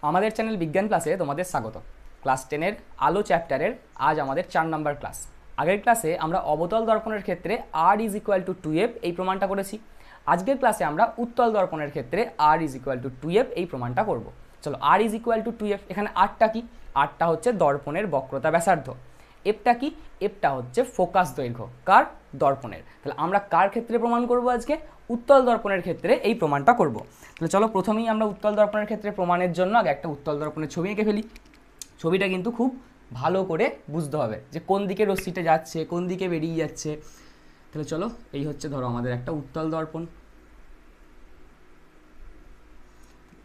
আমাদের চ্যানেল বিজ্ঞান ক্লাসে তোমাদের স্বাগত। ক্লাস 10-এর আলো চ্যাপ্টারের আজ আমাদের 4 নম্বর ক্লাস। আগের ক্লাসে আমরা অবতল দর্পণের ক্ষেত্রে r = 2f এই প্রমাণটা করেছি। আজকের ক্লাসে আমরা উত্তল দর্পণের ক্ষেত্রে r = 2f এই প্রমাণটা করব। চলো, r = 2f। এখানে rটা কি? rটা হচ্ছে দর্পণের বক্রতা ব্যাসার্ধ। এফটা কি? এফটা হচ্ছে ফোকাস দৈর্ঘ্য। কার? দর্পণের। তাহলে আমরা কার ক্ষেত্রে প্রমাণ করব আজকে? উত্তল দর্পণের ক্ষেত্রে এই প্রমাণটা করব। তাহলে চলো, প্রথমেই আমরা উত্তল দর্পণের ক্ষেত্রে প্রমাণের জন্য আগে একটা উত্তল দর্পণের ছবি এঁকে ফেলি। ছবিটা কিন্তু খুব ভালো করে বুঝতে হবে যে কোন দিকে রশ্মিটা যাচ্ছে, কোন দিকে বেরিয়ে যাচ্ছে। তাহলে চলো, এই হচ্ছে ধরো আমাদের একটা উত্তল দর্পণ।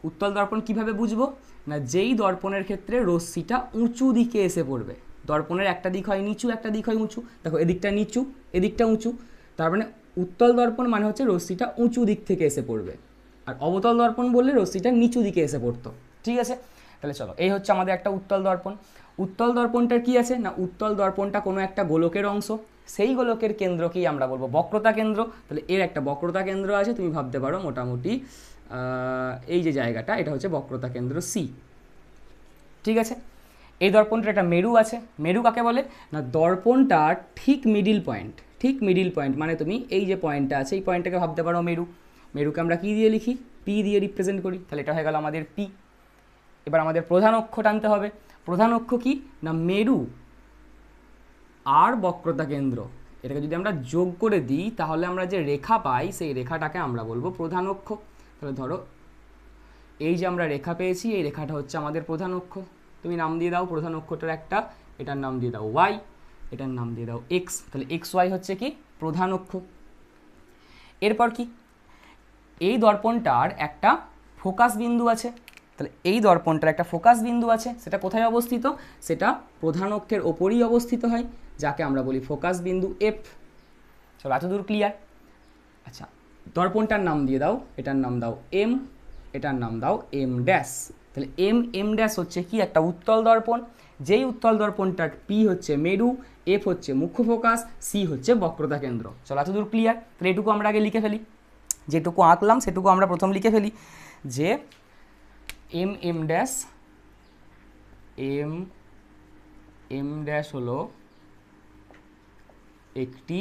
উত্তল দর্পণ কিভাবে বুঝবো? না, যেই দর্পণের ক্ষেত্রে রশ্মিটা উঁচু দিকে এসে পড়বে। দর্পণের একটা দিক হয় নিচু, একটা দিক হয় উঁচু। দেখো, এদিকটা নিচু, এদিকটা উঁচু, তার মানে উত্তল দর্পণ মানে হচ্ছে রশ্মিটা উঁচু দিক থেকে এসে পড়বে। আর অবতল দর্পণ বললে রশ্মিটা নিচু দিকে এসে পড়তো। ঠিক আছে? তাহলে চলো, এই হচ্ছে আমাদের একটা উত্তল দর্পণ। উত্তল দর্পণটার কি আছে? না, উত্তল দর্পণটা কোনো একটা গোলকের অংশ। সেই গোলকের কেন্দ্রকেই আমরা বলবো বক্রতা কেন্দ্র। তাহলে এর একটা বক্রতা কেন্দ্র আছে, তুমি ভাবতে পারো মোটামুটি এই যে জায়গাটা, এটা হচ্ছে বক্রতা কেন্দ্র সি। ঠিক আছে? এই দর্পণটার একটা মেরু আছে। মেরু কাকে বলে? না, দর্পণটার ঠিক মিডিল পয়েন্ট। ঠিক মিডিল পয়েন্ট মানে তুমি এই যে পয়েন্টটা আছে, এই পয়েন্টটাকে ভাবতে পারো মেরু। মেরুকে আমরা কী দিয়ে লিখি? পি দিয়ে রিপ্রেজেন্ট করি। তাহলে এটা হয়ে গেল আমাদের পি। এবার আমাদের প্রধান অক্ষ টানতে হবে। প্রধান অক্ষ কি? না, মেরু আর বক্রতা কেন্দ্র, এটাকে যদি আমরা যোগ করে দিই তাহলে আমরা যে রেখা পাই সেই রেখাটাকে আমরা বলবো প্রধান অক্ষ। তাহলে ধরো, এই যে আমরা রেখা পেয়েছি, এই রেখাটা হচ্ছে আমাদের প্রধান অক্ষ। তুমি নাম দিয়ে দাও প্রধান অক্ষটার একটা, এটার নাম দিয়ে দাও ওয়াই, এটার নাম দিয়ে দাও এক্স। তাহলে এক্স ওয়াই হচ্ছে কি? প্রধান অক্ষ। এরপর কি? এই দর্পণটার একটা ফোকাস বিন্দু আছে। তাহলে এই দর্পণটার একটা ফোকাস বিন্দু আছে, সেটা কোথায় অবস্থিত? সেটা প্রধান অক্ষের ওপরই অবস্থিত হয়, যাকে আমরা বলি ফোকাস বিন্দু এফ। চলো, এতদূর ক্লিয়ার? আচ্ছা, দর্পণটার নাম দিয়ে দাও, এটার নাম দাও এম, এটার নাম দাও এম ড্যাশ। তাহলে এম এম ড্যাশ হচ্ছে কি? একটা উত্তল দর্পণ। যেই উত্তল দর্পণটার পি হচ্ছে মেরু, এফ হচ্ছে মুখ্য ফোকাস, সি হচ্ছে বক্রতা কেন্দ্র। চলো, এতদূর ক্লিয়ার? তাহলে এটুকু আমরা আগে লিখে ফেলি। যেটুকু আঁকলাম সেটুকু আমরা প্রথম লিখে ফেলি যে M M dash, M M dash হলো একটি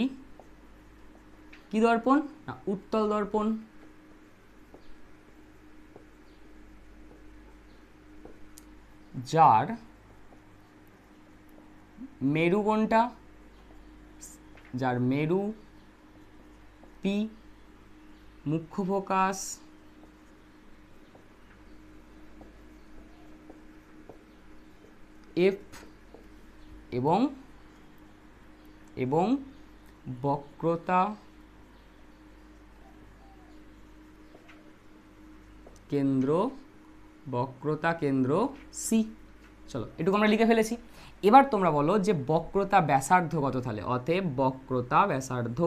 কি দর্পণ? না, উত্তল দর্পণ। যার মেরু কোনটা? যার মেরু পি, মুখ্য ফোকাস এফ এবং বক্রতা কেন্দ্র সি। চলো, এটুকু আমরা লিখে ফেলেছি। এবার তোমরা বলো যে বক্রতা ব্যাসার্ধ কত? তাহলে অতএব বক্রতা ব্যাসার্ধ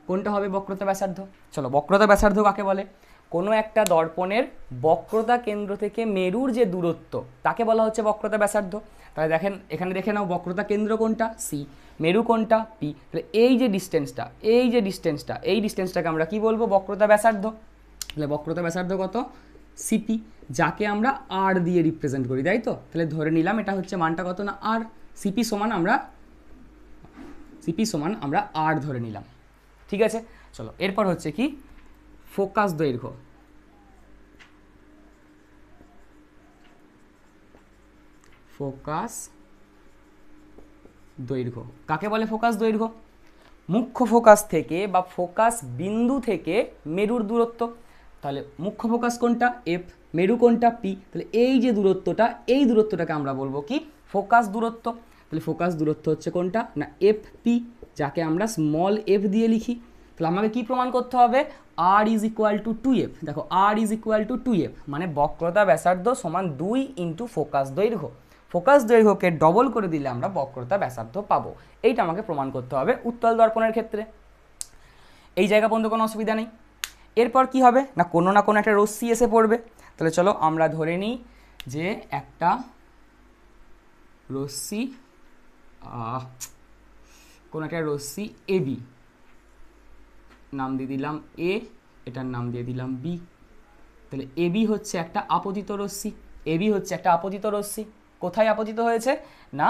কোনটা হবে? বক্রতা ব্যাসার্ধ। চলো, বক্রতা ব্যাসার্ধ কাকে বলে? কোনো একটা দর্পণের বক্রতা কেন্দ্র থেকে মেরুর যে দূরত্ব, তাকে বলা হচ্ছে বক্রতা ব্যাসার্ধ। তাহলে দেখেন, এখানে দেখে নাও বক্রতা কেন্দ্র কোনটা? সি। মেরু কোনটা? পি। তাহলে এই যে ডিস্টেন্সটাকে আমরা কি বলবো? বক্রতা ব্যাসার্ধ। তাহলে বক্রতা ব্যাসার্ধ কত? সিপি, যাকে আমরা আর দিয়ে রিপ্রেজেন্ট করি, তাই তো? তাহলে ধরে নিলাম এটা হচ্ছে মানটা কত? না আর। সিপি সমান আমরা আর ধরে নিলাম। ঠিক আছে? চলো, এরপর হচ্ছে কি? ফোকাস দৈর্ঘ্য। কাকে বলে ফোকাস দৈর্ঘ্য? মুখ্য ফোকাস থেকে বা ফোকাস বিন্দু থেকে মেরুর দূরত্ব। তাহলে মুখ্য ফোকাস কোনটা? এফ। মেরু কোনটা? পি। তাহলে এই যে দূরত্বটা, এই দূরত্বটাকে আমরা বলবো কি? ফোকাস দূরত্ব। তাহলে ফোকাস দূরত্ব হচ্ছে কোনটা? না এফ পি, যাকে আমরা স্মল এফ দিয়ে লিখি। তাহলে আমাকে কি প্রমাণ করতে হবে? r = 2f। দেখো, r = 2f মানে বক্রতা ব্যাসার্ধ সমান 2 ইন্টু ফোকাস দৈর্ঘ্য। ফোকাস দৈর্ঘ্যকে ডবল করে দিলে আমরা বক্রতা ব্যাসার্ধ পাবো। এইটা আমাকে প্রমাণ করতে হবে উত্তল দর্পণের ক্ষেত্রে। এই জায়গা পর্যন্ত কোনো অসুবিধা নেই। এরপর কি হবে? না কোনো একটা রশ্মি এসে পড়বে। তাহলে চলো আমরা ধরে নিই যে একটা রশ্মি, কোনো একটা রশ্মি এবি নাম দিয়ে দিলাম এ, এটার নাম দিয়ে দিলাম বি। তাহলে এবি হচ্ছে একটা আপতিত রশ্মি, এবি হচ্ছে একটা আপতিত রশ্মি। কোথায় আপতিত হয়েছে? না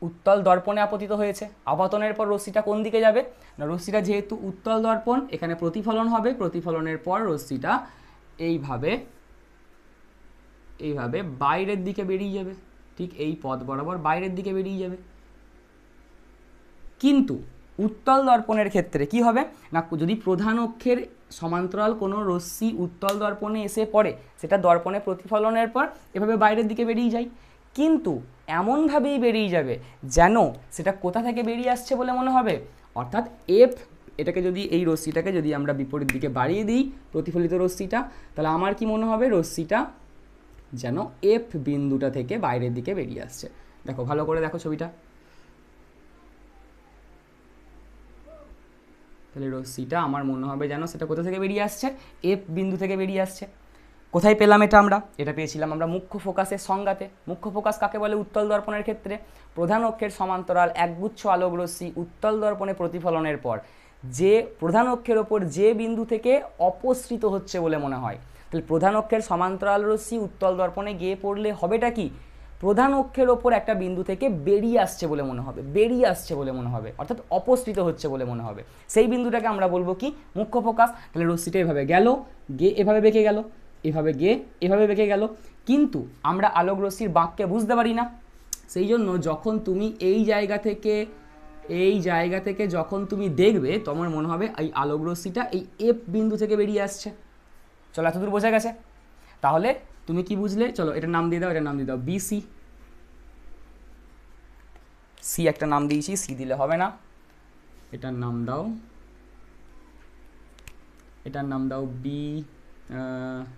উত্তল দর্পণে আপতিত হয়েছে। আপাতনের পর রশ্মিটা কোন দিকে যাবে? না রশ্মিটা যেহেতু উত্তল দর্পণ, এখানে প্রতিফলন হবে, প্রতিফলনের পর রশ্মিটা এইভাবে এইভাবে বাইরের দিকে বেরিয়ে যাবে, ঠিক এই পথ বরাবর বাইরের দিকে বেরিয়ে যাবে। কিন্তু উত্তল দর্পণের ক্ষেত্রে কি হবে না, যদি প্রধান অক্ষের সমান্তরাল কোনো রশ্মি উত্তল দর্পণে এসে পড়ে, সেটা দর্পণে প্রতিফলনের পর এভাবে বাইরের দিকে বেরিয়ে যায়, কিন্তু এমনভাবেই বেরিয়ে যাবে যেন সেটা কোথা থেকে বেরিয়ে আসছে বলে মনে হবে। অর্থাৎ এফ, এটাকে যদি এই রশ্মিটাকে যদি আমরা বিপরীত দিকে বাড়িয়ে দিই প্রতিফলিত রশ্মিটা, তাহলে আমার কি মনে হবে রশ্মিটা যেন এফ বিন্দুটা থেকে বাইরের দিকে বেরিয়ে আসছে। দেখো ভালো করে দেখো ছবিটা, তাহলে রশ্মিটা আমার মনে হবে যেন সেটা কোথা থেকে বেরিয়ে আসছে, এফ বিন্দু থেকে বেরিয়ে আসছে। কোথায় পেলাম এটা? এটা পেয়েছিলাম আমরা মুখ্য ফোকাসের সংজ্ঞাতে। মুখ্য ফোকাস কাকে বলে উত্তল দর্পণের ক্ষেত্রে? প্রধান অক্ষের সমান্তরাল একগুচ্ছ আলোক রশ্মি উত্তল দর্পণে প্রতিফলনের পর যে প্রধান অক্ষের ওপর যে বিন্দু থেকে অপসৃত হচ্ছে বলে মনে হয়। তাহলে প্রধান অক্ষের সমান্তরাল রশ্মি উত্তল দর্পণে গিয়ে পড়লে হবেটা কি, প্রধান অক্ষের ওপর একটা বিন্দু থেকে বেরিয়ে আসছে বলে মনে হবে, বেরিয়ে আসছে বলে মনে হবে, অর্থাৎ অপসৃত হচ্ছে বলে মনে হবে। সেই বিন্দুটাকে আমরা বলবো কি, মুখ্য ফোকাস। তাহলে রশ্মিটা এভাবে গেল, গিয়ে এভাবে বেঁকে গেল, এভাবে গিয়ে এভাবে বেঁকে গেল, কিন্তু আমরা আলোক রশ্মির বাঁককে বুঝতে পারি না। সেই জন্য যখন তুমি এই জায়গা থেকে যখন তুমি দেখবে, তোমার মনে হবে এই আলোক রশ্মিটা এই এফ বিন্দু থেকে বেরিয়ে আসছে। চলো এতদূর বোঝা গেছে? তাহলে তুমি কি বুঝলে? চলো এটার নাম দিয়ে দাও, এটার নাম দিয়ে দাও বিসি। সি একটা নাম দিয়েছি, সি দিলে হবে না, এটার নাম দাও, এটার নাম দাও বি,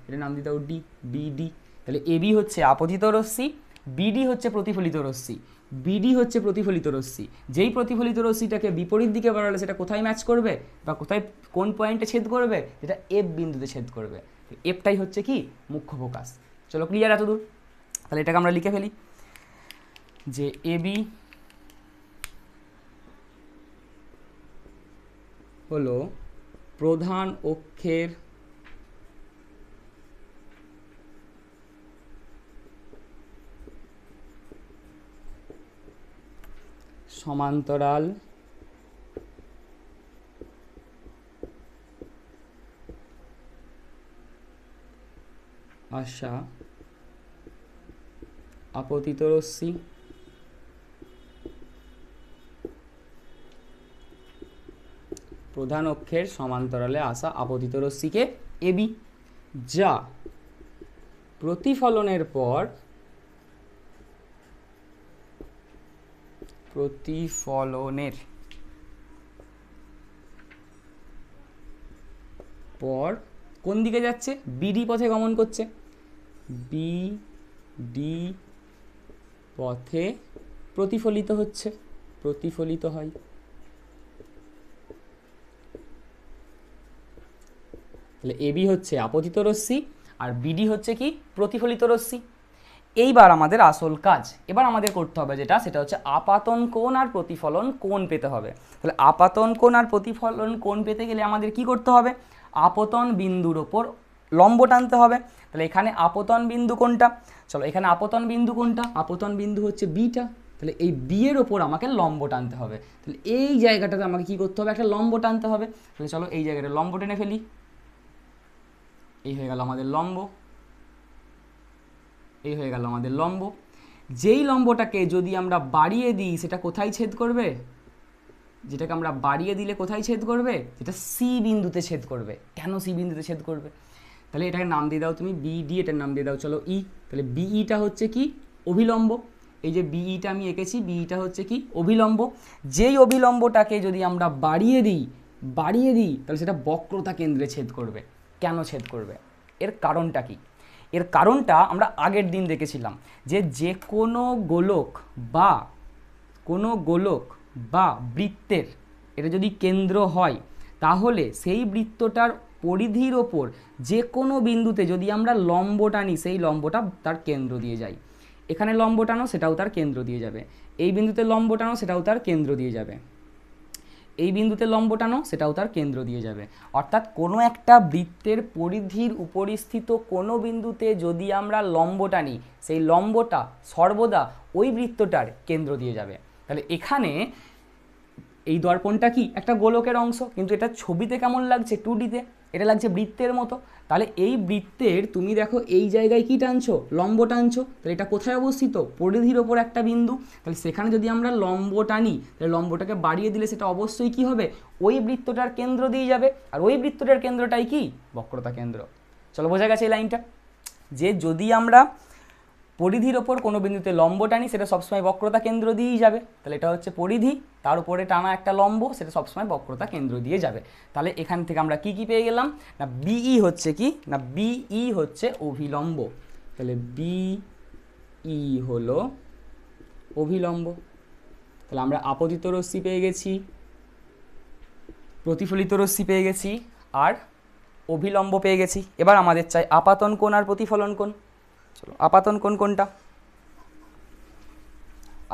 এটার নাম দিয়ে দাও ডি, বিডি। তাহলে এবি হচ্ছে আপতিত রশ্মি, বিডি হচ্ছে প্রতিফলিত রশ্মি, বিডি হচ্ছে প্রতিফলিত রশ্মি। যেই প্রতিফলিত রশ্মিটাকে বিপরীত দিকে বাড়ালে সেটা কোথায় ম্যাচ করবে বা কোথায় কোন পয়েন্টে ছেদ করবে? যেটা এফ বিন্দুতে ছেদ করবে। এফটাই হচ্ছে কি মুখ্য ফোকাস। চলো ক্লিয়ার এতদূর? তাহলে এটাকে আমরা লিখে ফেলি যে এবি হলো প্রধান অক্ষের সমান্তরাল আসা আপতিত রশ্মি, প্রধান অক্ষের সমান্তরালে আসা আপতিত রশ্মিকে এবি, যা প্রতিফলনের পর কোন দিকে যাচ্ছে? বিডি পথে গমন করছে, বিডি পথে প্রতিফলিত হচ্ছে, প্রতিফলিত হয়। তাহলে এবি হচ্ছে আপতিত রশ্মি আর বিডি হচ্ছে কি প্রতিফলিত রশ্মি। এইবার আমাদের আসল কাজ এবার আমাদের করতে হবে যেটা, সেটা হচ্ছে আপাতন কোণ আর প্রতিফলন কোণ পেতে হবে। তাহলে আপাতন কোণ আর প্রতিফলন কোণ পেতে গেলে আমাদের কি করতে হবে? আপতন বিন্দুর ওপর লম্ব টানতে হবে। তাহলে এখানে আপতন বিন্দু কোনটা? চলো এখানে আপতন বিন্দু কোনটা? আপতন বিন্দু হচ্ছে বিটা। তাহলে এই বি এর ওপর আমাকে লম্ব টানতে হবে। তাহলে এই জায়গাটাতে আমাকে কি করতে হবে? একটা লম্ব টানতে হবে। তাহলে চলো এই জায়গাটা লম্ব টেনে ফেলি। এই হয়ে গেল আমাদের লম্ব, এই হয়ে গেল আমাদের লম্ব। যেই লম্বটাকে যদি আমরা বাড়িয়ে দিই সেটা কোথায় ছেদ করবে? যেটাকে আমরা বাড়িয়ে দিলে কোথায় ছেদ করবে? যেটা সি বিন্দুতে ছেদ করবে। কেন সি বিন্দুতে ছেদ করবে? তাহলে এটাকে নাম দিয়ে দাও তুমি বিডি, এটার নাম দিয়ে দাও চলো ই। তাহলে বিইটা হচ্ছে কি অভিলম্ব। এই যে বিইটা আমি এঁকেছি, বিইটা হচ্ছে কি অভিলম্ব। যেই অভিলম্বটাকে যদি আমরা বাড়িয়ে দিই তাহলে সেটা বক্রতা কেন্দ্রে ছেদ করবে। কেন ছেদ করবে? এর কারণটা কি? এর কারণটা আমরা আগের দিন দেখেছিলাম যে কোনো গোলক বা বৃত্তের এটা যদি কেন্দ্র হয়, তাহলে সেই বৃত্তটার পরিধির ওপর যে কোনো বিন্দুতে যদি আমরা লম্ব টানি, সেই লম্বটা তার কেন্দ্র দিয়ে যায়। এখানে লম্ব টানো, সেটাও তার কেন্দ্র দিয়ে যাবে। এই বিন্দুতে লম্ব টানো, সেটাও তার কেন্দ্র দিয়ে যাবে। এই বিন্দুতে লম্ব টানো, সেটাও তার কেন্দ্র দিয়ে যাবে। অর্থাৎ কোনো একটা বৃত্তের পরিধির উপরিস্থিত কোনো বিন্দুতে যদি আমরা লম্ব টানি, সেই লম্বটা সর্বদা ওই বৃত্তটার কেন্দ্র দিয়ে যাবে। তাহলে এখানে এই দর্পণটা কি একটা গোলকের অংশ, কিন্তু এটা ছবিতে কেমন লাগছে 2Dতে, এটা লাগছে বৃত্তের মতো। তাহলে এই বৃত্তের তুমি দেখো এই জায়গায় কি টানছো, লম্ব টানছো, তাহলে এটা কোথায় অবস্থিত, পরিধির ওপর একটা বিন্দু। তাহলে সেখানে যদি আমরা লম্ব টানি, তাহলে লম্বটাকে বাড়িয়ে দিলে সেটা অবশ্যই কি হবে, ওই বৃত্তটার কেন্দ্র দিয়ে যাবে। আর ওই বৃত্তটার কেন্দ্রটাই কি, বক্রতা কেন্দ্র। চলো বোঝা গেছে এই লাইনটা, যে যদি আমরা পরিধির ওপর কোনো বিন্দুতে লম্ব টানি, সেটা সবসময় বক্রতা কেন্দ্র দিয়েই যাবে। তাহলে এটা হচ্ছে পরিধি, তার উপরে টানা একটা লম্ব, সেটা সবসময় বক্রতা কেন্দ্র দিয়ে যাবে। তাহলে এখান থেকে আমরা কি কি পেয়ে গেলাম, না বিই হচ্ছে কি, না বিই হচ্ছে অভিলম্ব। তাহলে বিই হলো অভিলম্ব। তাহলে আমরা আপতিত রশ্মি পেয়ে গেছি, প্রতিফলিত রশ্মি পেয়ে গেছি, আর অভিলম্ব পেয়ে গেছি। এবার আমাদের চাই আপাতন কোণ আর প্রতিফলন কোণ। চলো, আপাতন কোণ কোনটা,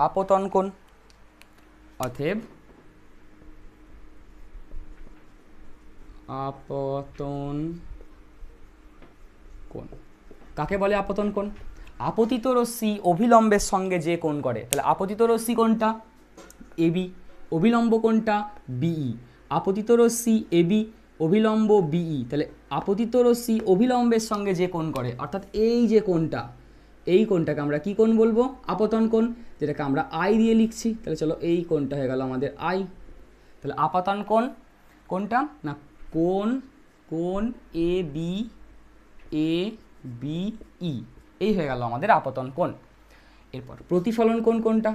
আপতন কোণ। অতএব আপতন কোণ কাকে বলে, আপতন কোণ? আপতিত রশ্মি অভিলম্বের সঙ্গে যে কোণ করে, তাহলে আপতিত রশ্মি কোনটা, এবি, অভিলম্ব কোনটা, বিই। আপতিত রশ্মি এবি, অভিলম্ব বিই। তাহলে আপতিত রশ্মি অভিলম্বের সঙ্গে যে কোণ করে, অর্থাৎ এই যে কোণটা, এই কোণটাকে আমরা কি কোণ বলবো, আপতন কোণ, যেটাকে আমরা আই দিয়ে লিখছি। তাহলে চলো এই কোণটা হয়ে গেল আমাদের আই। তাহলে আপতন কোণ কোনটা, না কোণ কোণ এ বি ই, এই হয়ে গেল আমাদের আপতন কোণ। এরপর প্রতিফলন কোণ কোনটা,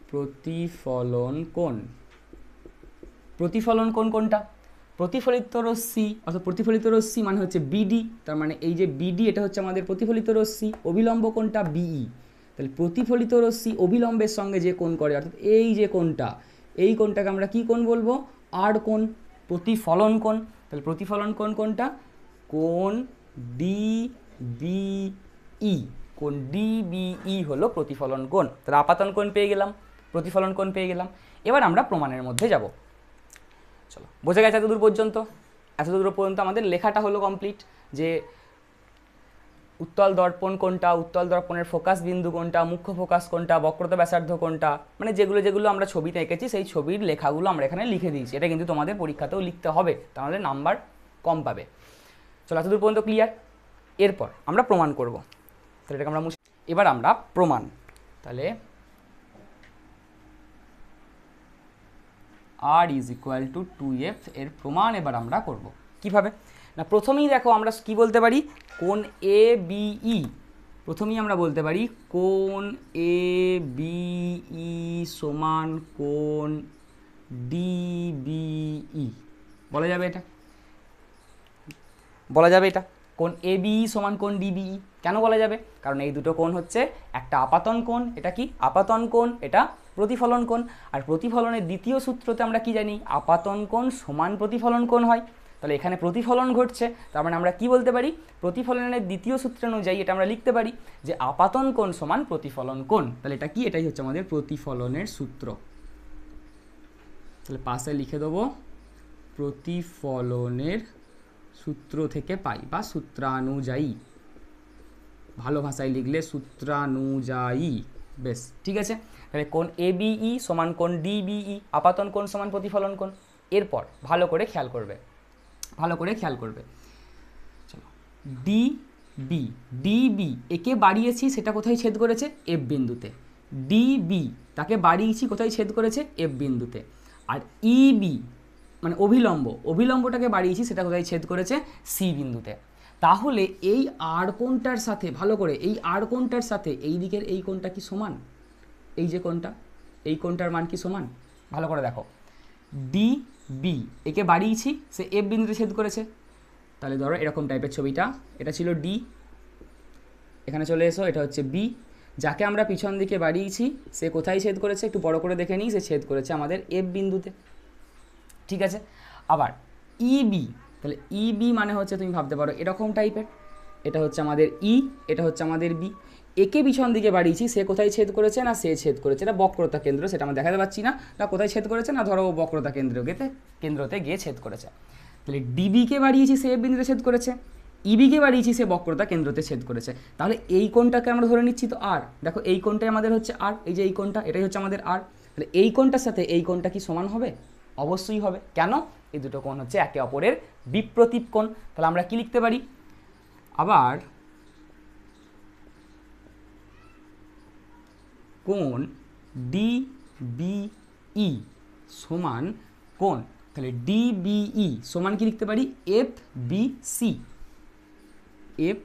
প্রতিফলন কোণ। প্রতিফলন কোণ কোনটা, প্রতিফলিত রশ্মি, অর্থাৎ প্রতিফলিত রশ্মি মানে হচ্ছে বিডি, তার মানে এই যে বিডি এটা হচ্ছে আমাদের প্রতিফলিত রশ্মি, অভিলম্ব কোণটা বিই। তাহলে প্রতিফলিত রশ্মি অভিলম্বের সঙ্গে যে কোণ করে, অর্থাৎ এই যে কোণটা, এই কোণটাকে আমরা কি কোণ বলবো, আর কোণ, প্রতিফলন কোণ। তাহলে প্রতিফলন কোণ কোনটা, কোণ ডিবিই, কোণ ডিবিই হলো প্রতিফলন কোণ। তাহলে আপাতন কোণ পেয়ে গেলাম, প্রতিফলন কোণ পেয়ে গেলাম। এবার আমরা প্রমাণের মধ্যে যাব। চলো, বোঝা গেছে এতদূর পর্যন্ত? এতদূর পর্যন্ত আমাদের লেখাটা হলো কমপ্লিট, যে উত্তল দর্পণ কোনটা, উত্তল দর্পণের ফোকাস বিন্দু কোনটা, মুখ্য ফোকাস কোনটা, বক্রতা ব্যাসার্ধ কোনটা, মানে যেগুলো যেগুলো আমরা ছবিতে এঁকেছি সেই ছবির লেখাগুলো আমরা এখানে লিখে দিয়েছি। এটা কিন্তু তোমাদের পরীক্ষাতেও লিখতে হবে, তাহলে নাম্বার কম পাবে। চলো, এতদূর পর্যন্ত ক্লিয়ার? এরপর আমরা প্রমাণ করব। তাহলে এটাকে আমরা এবার আমরা প্রমাণ, তাহলে r is equal two 2f এর প্রমাণ এবার আমরা করব। কিভাবে, না প্রথমেই দেখো আমরা কি বলতে পারি, কোণ এ বিই, প্রথমেই আমরা বলতে পারি কোণ এ বিই সমান কোণ ডিবিই, বলা যাবে এটা, বলা যাবে এটা, কোণ এ বিই সমান কোণ ডিবিই। কেন বলা যাবে, কারণ এই দুটো কোণ হচ্ছে একটা আপাতন কোণ, এটা কি আপাতন কোণ, এটা প্রতিফলন কোণ। আর প্রতিফলনের দ্বিতীয় সূত্রতে আমরা কি জানি, আপাতন কোণ সমান প্রতিফলন কোণ হয়। তাহলে এখানে প্রতিফলন ঘটছে, তার মানে আমরা কি বলতে পারি, প্রতিফলনের দ্বিতীয় সূত্র অনুযায়ী এটা আমরা লিখতে পারি যে আপাতন কোণ সমান প্রতিফলন কোণ। তাহলে এটা কি, এটাই হচ্ছে আমাদের প্রতিফলনের সূত্র। তাহলে পাশে লিখে দেবো প্রতিফলনের সূত্র থেকে পাই, বা সূত্রানুযায়ী, ভালো ভাষায় লিখলে সূত্রানুযায়ী, বেশ ঠিক আছে। তাহলে কোণ এ বিই সমান কোণ ডিবিই, আপাতন কোণ সমান প্রতিফলন কোণ। এরপর ভালো করে খেয়াল করবে, ভালো করে খেয়াল করবে। চলো, ডিবি, ডিবি একে বাড়িয়েছি, সেটা কোথায় ছেদ করেছে, এফ বিন্দুতে। ডিবি তাকে বাড়িয়েছি, কোথায় ছেদ করেছে, এফ বিন্দুতে। আর ইবি মানে অভিলম্ব, অভিলম্বটাকে বাড়িয়েছি, সেটা কোথায় ছেদ করেছে, সি বিন্দুতে। তাহলে এই আর কোণটার সাথে, ভালো করে এই আর কোণটার সাথে এই দিকের এই কোণটা কি সমান, এই যে কোণটা, এই কোণটার মান কি সমান, ভালো করে দেখো, ডি বি একে বাড়িয়েছি, সে এফ বিন্দুতে ছেদ করেছে। তাহলে ধরো এরকম টাইপের ছবিটা, এটা ছিল ডি, এখানে চলে এসো, এটা হচ্ছে বি, যাকে আমরা পিছন দিকে বাড়িয়েছি সে কোথায় ছেদ করেছে, একটু বড় করে দেখে নিই, সে ছেদ করেছে আমাদের এফ বিন্দুতে, ঠিক আছে। আবার ইবি, তাহলে ইবি মানে হচ্ছে তুমি ভাবতে পারো এরকম টাইপের, এটা হচ্ছে আমাদের ই, এটা হচ্ছে আমাদের বি, একে পিছন দিকে বাড়িয়েছি, সে কোথায় ছেদ করেছে না সে ছেদ করেছে, এটা বক্রতা কেন্দ্র, সেটা আমরা দেখাতে পাচ্ছি না, না কোথায় ছেদ করেছে না ধরো বক্রতা কেন্দ্রতে গিয়ে ছেদ করেছে। তাহলে ডিবিকে বাড়িয়েছি সে এফ বিন্দুতে ছেদ করেছে, ইবিকে বাড়িয়েছি সে বক্রতা কেন্দ্রতে ছেদ করেছে। তাহলে এই কোণটাকে আমরা ধরে নিচ্ছি তো আর, দেখো এই কোণটাই আমাদের হচ্ছে আর, এই যে এই কোণটা এটাই হচ্ছে আমাদের আর। তাহলে এই কোণটার সাথে এই কোণটা কি সমান হবে? অবশ্যই হবে। কেন? এই দুটো কোণ হচ্ছে একে অপরের বিপ্রতীপ কোণ। তাহলে আমরা কি লিখতে পারি? আবার কোণ ডিবিই সমান কোণ, তাহলে ডিবিই সমান কি লিখতে পারি? F BC. এফ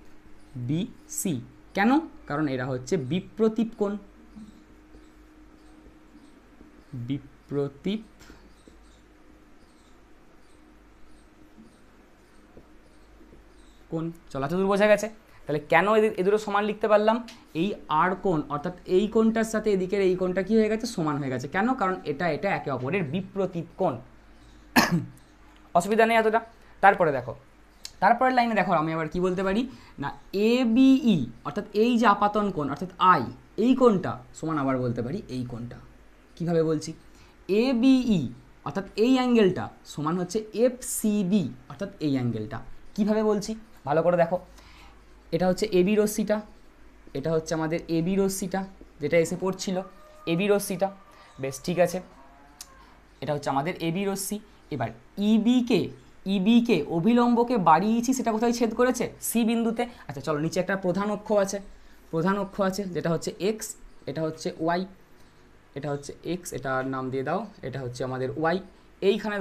বিসি কেন? কারণ এরা হচ্ছে বিপ্রতীপ কোণ, বিপ্রতীপ কোণ। চলো এতদূর বোঝা গেছে। তাহলে কেন এ দুটো সমান লিখতে পারলাম? এই আর কোণ অর্থাৎ এই কোণটার সাথে এদিকের এই কোণটা কি হয়ে গেছে? সমান হয়ে গেছে। কেন? কারণ এটা একে অপরের বিপ্রতীপ কোণ। অসুবিধা নেই এতটা। তারপরে দেখো, তারপরের লাইনে দেখো আমি আবার কি বলতে পারি না, এ বিই অর্থাৎ এই যে আপাতন কোণ অর্থাৎ আই, এই কোণটা সমান আবার বলতে পারি এই কোণটা। কিভাবে বলছি? এ বিই অর্থাৎ এই অ্যাঙ্গেলটা সমান হচ্ছে এফ সিবি অর্থাৎ এই অ্যাঙ্গেলটা। কিভাবে বলছি ভালো করে দেখো, এটা হচ্ছে এবি রশ্মিটা, এটা হচ্ছে আমাদের এবি রশ্মিটা যেটা এসে পড়ছিল, এবি রশ্মিটা, বেশ ঠিক আছে, এটা হচ্ছে আমাদের এবি রশ্মি। এবার ইবিকে অভিলম্বকে বাড়িয়েছি, সেটা কোথায় ছেদ করেছে? সি বিন্দুতে। আচ্ছা চলো, নিচে একটা প্রধান অক্ষ আছে যেটা হচ্ছে এক্স, এটা হচ্ছে ওয়াই, এটা হচ্ছে এক্স, এটার নাম দিয়ে দাও, এটা হচ্ছে আমাদের ওয়াই। এইখানে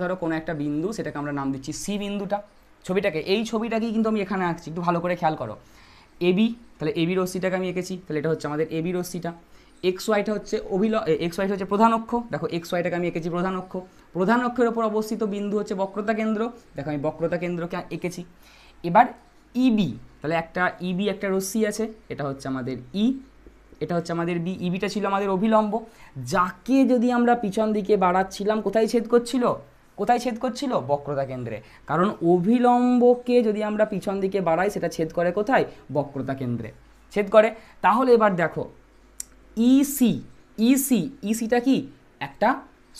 ধরো কোনো একটা বিন্দু, সেটাকে আমরা নাম দিচ্ছি সি বিন্দুটা। এই ছবিটাকেই কিন্তু আমি এখানে আঁকছি, একটু ভালো করে খেয়াল করো। এবি, তাহলে এবি রশ্মিটাকে আমি এঁকেছি, তাহলে এটা হচ্ছে আমাদের এবি রশ্মিটা। এক্স ওয়াইটা হচ্ছে প্রধান অক্ষ, দেখো এক্স ওয়াইটাকে আমি এঁকেছি প্রধান অক্ষের ওপর অবস্থিত বিন্দু হচ্ছে বক্রতা কেন্দ্র, দেখো আমি বক্রতা কেন্দ্রকে এঁকেছি। এবার ইবি, তাহলে একটা রশ্মি আছে, এটা হচ্ছে আমাদের ই, এটা হচ্ছে আমাদের বি। ইবিটা ছিল আমাদের অভিলম্ব, যাকে যদি আমরা পিছন দিকে বাড়াচ্ছিলাম কোথায় ছেদ করছিল? বক্রতা কেন্দ্রে। কারণ অভিলম্বকে যদি আমরা পিছন দিকে বাড়াই সেটা ছেদ করে কোথায়? বক্রতা কেন্দ্রে ছেদ করে। তাহলে এবার দেখো ইসিটা কি? একটা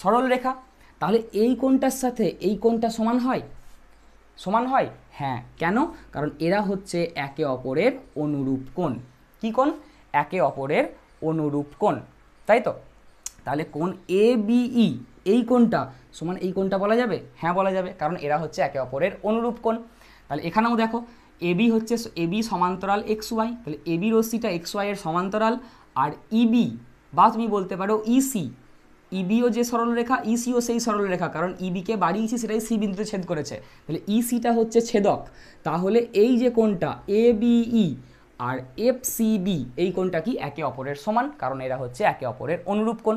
সরল রেখা। তাহলে এই কোণটার সাথে এই কোণটা সমান হয়? হ্যাঁ। কেন? কারণ এরা হচ্ছে একে অপরের অনুরূপ কোণ। কি কোণ? একে অপরের অনুরূপ কোণ, তাই তো? তাহলে কোণ এ বিই এই কোণটা সমান এই কোণটা বলা যাবে? হ্যাঁ বলা যাবে, কারণ এরা হচ্ছে একে অপরের অনুরূপ কোণ। তাহলে এখানেও দেখো এবি সমান্তরাল এক্স ওয়াই, তাহলে এবি রশ্মিটা এক্স ওয়াই এর সমান্তরাল, আর ইবি বা তুমি বলতে পারো ইবিও যে সরলরেখা, ইসিও সেই সরলরেখা, কারণ ইবিকে বাড়িয়েছি সেটাই সি বিন্দুতে ছেদ করেছে, তাহলে ইসিটা হচ্ছে ছেদক। তাহলে এই যে কোণটা এ বিই আর এফ সিবি এই কোণটা কি? একে অপরের সমান, কারণ এরা হচ্ছে একে অপরের অনুরূপ কোণ।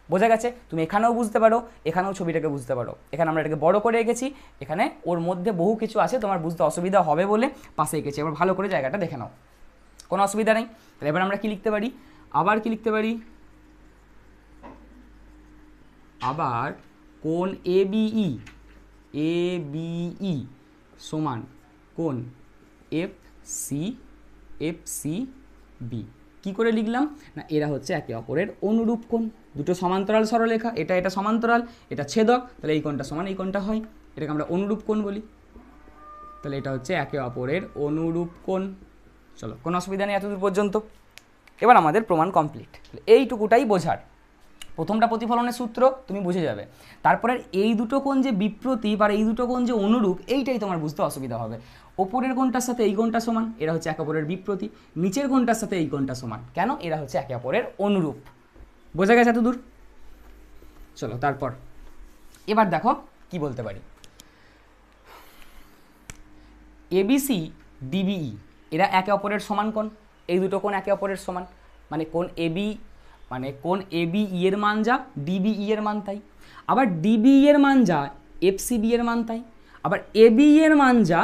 বোঝা গেছে? তুমি এখানেও বুঝতে পারো, এখানেও ছবিটাকে বুঝতে পারো। এখানে আমরা এটাকে বড় করে এঁকেছি, এখানে ওর মধ্যে বহু কিছু আছে, তোমার বুঝতে অসুবিধা হবে বলে পাশে এঁকেছি। এবার ভালো করে জায়গাটা দেখে নাও, কোনো অসুবিধা নেই। তাহলে এবার আমরা কি লিখতে পারি? আবার কোণ এ বিই সমান কোণ এফ সি বি। কী করে লিখলাম না, এরা হচ্ছে একে অপরের অনুরূপ কোণ, দুটো সমান্তরাল সরলরেখা, এটা সমান্তরাল, এটা ছেদক, তাহলে এই কোণটা সমান এই কোণটা হয়, এটাকে আমরা অনুরূপ কোণ বলি। তাহলে এটা হচ্ছে একে অপরের অনুরূপ কোণ। চলো, কোনো অসুবিধা নেই এতদূর পর্যন্ত। এবার আমাদের প্রমাণ কমপ্লিট। এইটুকুটাই বোঝার, প্রথমটা প্রতিফলনের সূত্র তুমি বুঝে যাবে, তারপরে এই দুটো কোণ যে বিপ্রতীপ আর এই দুটো কোণ যে অনুরূপ, এইটাই তোমার বুঝতে অসুবিধা হবে। ওপরের কোণটার সাথে এই কোণটা সমান, এরা হচ্ছে একে অপরের বিপ্রতীপ, নিচের কোণটার সাথে এই কোণটা সমান, কেন? এরা হচ্ছে একে অপরের অনুরূপ। বোঝা গেছে এতদূর? চলো তারপর এবার দেখো কি বলতে পারি। এবিসি ডিবিই এরা একে অপরের সমান কোণ, এই দুটো কোণ একে অপরের সমান, মানে কোণ এবি এর মান যা ডিবিই এর মান তাই, আবার ডিবিই এর মান যা এফসিবি এর মান তাই, আবার এবি এর মান যা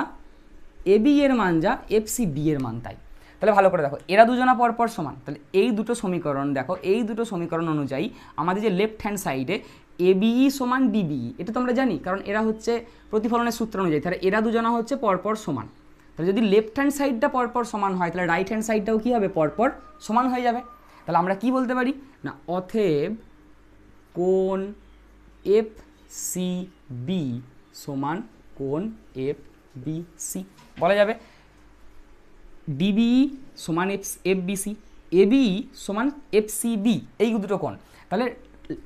এফসিবি এর মান তাই। তাহলে ভালো করে দেখো, এরা দুজনা পরপর সমান, তাহলে এই দুটো সমীকরণ দেখো, এই দুটো সমীকরণ অনুযায়ী আমাদের যে লেফট হ্যান্ড সাইডে এবিই সমান ডিবিই, এটা তো আমরা জানি, কারণ এরা হচ্ছে প্রতিফলনের সূত্র অনুযায়ী, তাহলে এরা দুজনা হচ্ছে পরপর সমান। তাহলে যদি লেফট হ্যান্ড সাইডটা পরপর সমান হয় তাহলে রাইট হ্যান্ড সাইডটাও কী হবে, পরপর সমান হয়ে যাবে। তাহলে আমরা কি বলতে পারি না, অতএব কোণ এফ সি বি সমান কোণ এফ বি সি বলা যাবে। ডিবিই সমান এফ বি সি, এবি সমান এফ সি বি, এই দুটো কোণ। তাহলে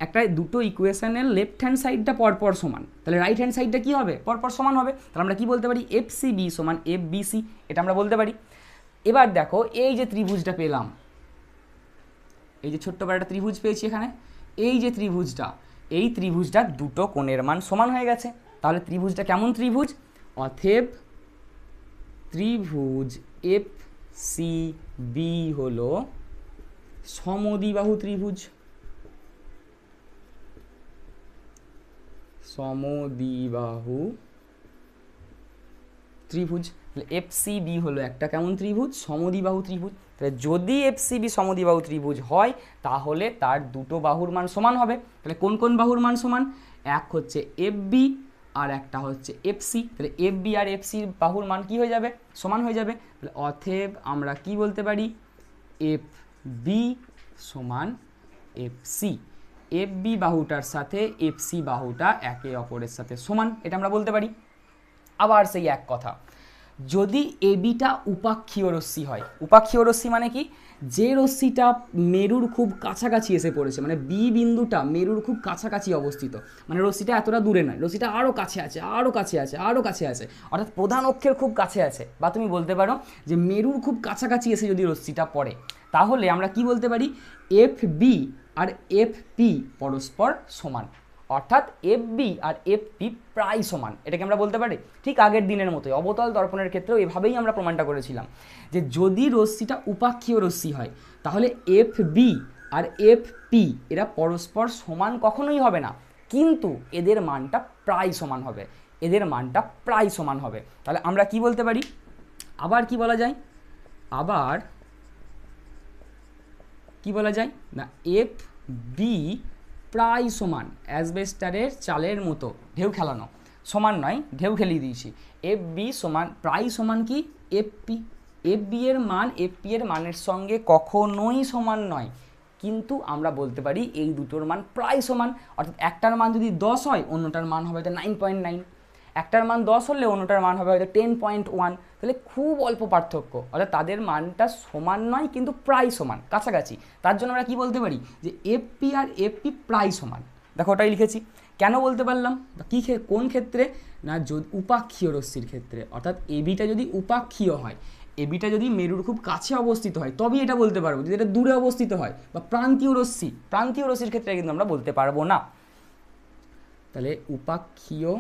একটা দুটো ইকুয়েশনের লেফট হ্যান্ড সাইডটা পরপর সমান, তাহলে রাইট হ্যান্ড সাইডটা কী হবে, পরপর সমান হবে। তাহলে আমরা কি বলতে পারি, এফ সি বি সমান এফ বি সি, এটা আমরা বলতে পারি। এবার দেখো এই যে ত্রিভুজটা পেলাম, এই যে ছোট্ট করে একটা ত্রিভুজ পেয়েছি এখানে, এই যে ত্রিভুজটা, এই ত্রিভুজটা দুটো কোণের মান সমান হয়ে গেছে। তাহলে ত্রিভুজটা কেমন ত্রিভুজ, অতএব ত্রিভুজ এফ সি বি হলো সমদ্বিবাহু ত্রিভুজ। সমদ্বিবাহু ত্রিভুজ, এফ সি বি হলো একটা কেমন ত্রিভুজ, সমদ্বিবাহু ত্রিভুজ। তাহলে যদি এফ সি বি সমদ্বিবাহু ত্রিভুজ হয় তাহলে তার দুটো বাহুর মান সমান হবে। তাহলে কোন কোন বাহুর মান সমান, এক হচ্ছে এফ বি আর একটা হচ্ছে এফ সি। তাহলে এফ বি আর এফ সি বাহুর মান কি হয়ে যাবে, সমান হয়ে যাবে। তাহলে অতএব আমরা কি বলতে পারি, এফ বি সমান এফ সি। এফ বি বাহুটার সাথে এফ সি বাহুটা একে অপরের সাথে সমান, এটা আমরা বলতে পারি। আবার সেই এক কথা, যদি এবিটা উপাক্ষীয় রশ্মি হয়, উপাক্ষীয় রশ্মি মানে কি, যে রশ্মিটা মেরুর খুব কাছাকাছি এসে পড়েছে, মানে বি বিন্দুটা মেরুর খুব কাছাকাছি অবস্থিত, মানে রশ্মিটা এতটা দূরে নয়, রশ্মিটা আরও কাছে আছে, আরও কাছে আছে, আরও কাছে আছে, অর্থাৎ প্রধান অক্ষের খুব কাছে আছে, বা তুমি বলতে পারো যে মেরুর খুব কাছাকাছি এসে যদি রশ্মিটা পড়ে, তাহলে আমরা কি বলতে পারি, এফ বি আর এফ পি পরস্পর সমান, অর্থাৎ এফ বি আর এফ পি প্রায় সমান, এটাকে আমরা বলতে পারি। ঠিক আগের দিনের মতোই অবতল দর্পণের ক্ষেত্রেও এভাবেই আমরা প্রমাণটা করেছিলাম যে যদি রশ্মিটা উপাক্ষীয় রশ্মি হয় তাহলে এফ বি আর এফ পি এরা পরস্পর সমান কখনোই হবে না, কিন্তু এদের মানটা প্রায় সমান হবে, এদের মানটা প্রায় সমান হবে। তাহলে আমরা কি বলতে পারি, আবার কি বলা যায়, আবার কি বলা যায় না, এফ বি প্রায় সমান অ্যাসবেস্টারের চালের মতো ঢেউ খেলানো, সমান নয় ঢেউ খেলিয়ে দিয়েছি, এফ বি সমান প্রায় সমান কি এফ পি। এফ বি এর মান এফ পি এর মানের সঙ্গে কখনোই সমান নয়, কিন্তু আমরা বলতে পারি এই দুটোর মান প্রায় সমান, অর্থাৎ একটার মান যদি 10 হয় অন্যটার মান হবে হয়তো 9.9, একটার মান 10 হলে অন্যটার মান হবে হয়তো 10.1, তাহলে খুব অল্প পার্থক্য, অর্থাৎ তাদের মানটা সমান নয় কিন্তু প্রায় সমান, কাছাকাছি। তার জন্য আমরা কি বলতে পারি যে F P R F P প্রায় সমান। দেখো ওটাই লিখেছি। কেন বলতে পারলাম, কী কোন ক্ষেত্রে না, উপাক্ষীয় রশ্মির ক্ষেত্রে, অর্থাৎ এবিটা যদি উপাক্ষীয় হয়, এবিটা যদি মেরুর খুব কাছে অবস্থিত হয় তবেই এটা বলতে পারবো, যদি এটা দূরে অবস্থিত হয় বা প্রান্তীয় রশ্মির ক্ষেত্রে কিন্তু আমরা বলতে পারবো না। তাহলে উপাক্ষীয়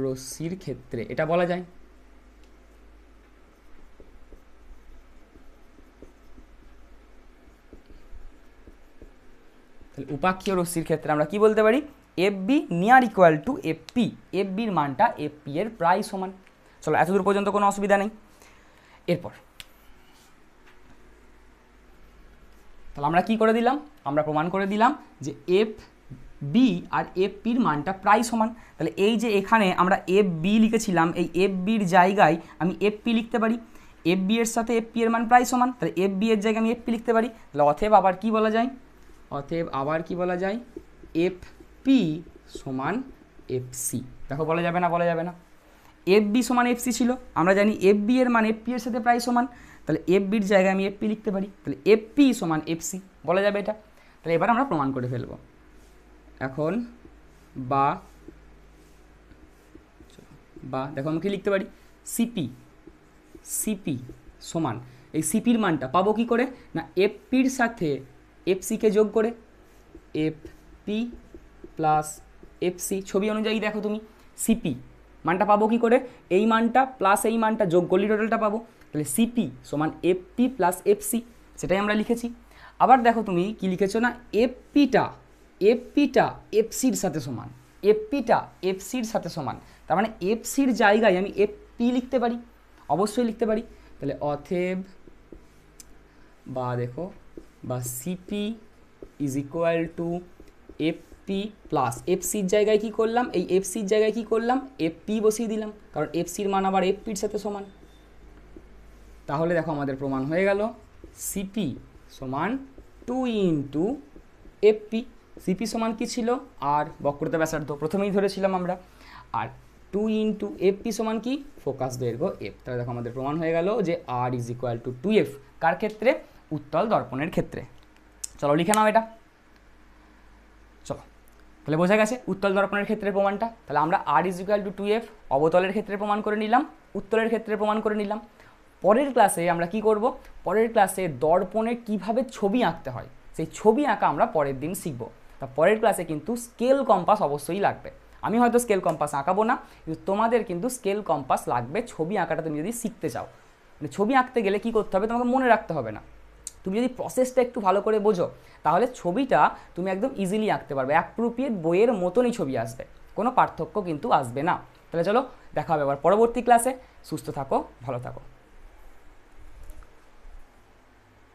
রশ্মির ক্ষেত্রে এটা বলা যায়। তাহলে উপাক্ষীয় রশ্মির ক্ষেত্রে আমরা কি বলতে পারি, F B near equal to F P, F বির মানটা এফ পি এর প্রায় সমান। চলো এতদূর পর্যন্ত কোনো অসুবিধা নেই। এরপর তাহলে আমরা কি করে দিলাম, আমরা প্রমাণ করে দিলাম যে এফ বি আর এফ পির মানটা প্রায় সমান। তাহলে এই যে এখানে আমরা এফ বি লিখেছিলাম, এই এফ বির জায়গায় আমি এফ পি লিখতে পারি, এফ বি এর সাথে এফ পি এর মান প্রায় সমান, তাহলে এফ বি এর জায়গায় আমি এফ পি লিখতে পারি। তাহলে অতএব আবার কি বলা যায়, অতএব আবার কি বলা যায়, এফ পি সমান এফ সি। দেখো বলা যাবে না, বলা যাবে না, এফ বি সমান এফ সি ছিল, আমরা জানি এফ বি এর মান এফ পি এর সাথে প্রায় সমান, তাহলে এফ বির জায়গায় আমি এফ পি লিখতে পারি, তাহলে এফ পি সমান এফ সি বলা যাবে এটা। তাহলে এবার আমরা প্রমাণ করে ফেলবো এখন, বা দেখো আমি কি লিখতে পারি, সিপি সমান, এই সিপির মানটা পাবো কি করে না, এফ পির সাথে এফ সিকে যোগ করে, F P plus F C, ছবি অনুযায়ী দেখো তুমি সিপি মানটা পাবো কি করে, এই মানটা প্লাস এই মানটা যোগ করলে টোটালটা পাবো, তাহলে সিপি সমান F P plus F C, সেটাই আমরা লিখেছি। আবার দেখো তুমি কি লিখেছো না, এফ পিটা এফ সির সাথে সমান, এফ পিটা এফ সির সাথে সমান, তার মানে এফ সির জায়গায় আমি এফ পি লিখতে পারি, অবশ্যই লিখতে পারি। তাহলে অতএব বা দেখো বা CP is equal to F FP plus এফসির জায়গায় কি করলাম, এই এফসির জায়গায় কি করলাম, এফপি বসিয়ে দিলাম, কারণ এফসির মান আবার এফপির সাথে সমান। তাহলে দেখো আমাদের প্রমাণ হয়ে গেল সিপি সমান 2 ইন্টু এফপি। সিপি সমান কি ছিল, আর বক্রতা ব্যাসার্ধ প্রথমেই ধরেছিলাম আমরা, আর 2 ইন্টু এফপি সমান কি, ফোকাস দৈর্ঘ্য এফ। তাহলে দেখো আমাদের প্রমাণ হয়ে গেল যে আর ইজ ইকুয়াল টু 2F। কার ক্ষেত্রে, উত্তল দর্পণের ক্ষেত্রে। চলো লিখে নাও এটা। চলো তাহলে বোঝা গেছে উত্তল দর্পণের ক্ষেত্রে প্রমাণটা। তাহলে আমরা আর ইজ ইকুয়াল টু 2F অবতলের ক্ষেত্রে প্রমাণ করে নিলাম, উত্তলের ক্ষেত্রে প্রমাণ করে নিলাম। পরের ক্লাসে আমরা কি করব, পরের ক্লাসে দর্পণে কিভাবে ছবি আঁকতে হয় সেই ছবি আঁকা আমরা পরের দিন শিখব। তা পরের ক্লাসে কিন্তু স্কেল কম্পাস অবশ্যই লাগবে। আমি হয়তো স্কেল কম্পাস আঁকাবো না, কিন্তু তোমাদের কিন্তু স্কেল কম্পাস লাগবে ছবি আঁকাটা তুমি যদি শিখতে চাও। মানে ছবি আঁকতে গেলে কি করতে হবে, তোমাকে মনে রাখতে হবে না, তুমি যদি প্রসেসটা একটু ভালো করে বোঝো তাহলে ছবিটা তুমি একদম ইজিলি আঁকতে পারবে, অ্যাপ্রোপ্রিয়েট বইয়ের মতনই ছবি আসবে, কোনো পার্থক্য কিন্তু আসবে না। তাহলে চলো দেখা হবে আবার পরবর্তী ক্লাসে। সুস্থ থাকো, ভালো থাকো।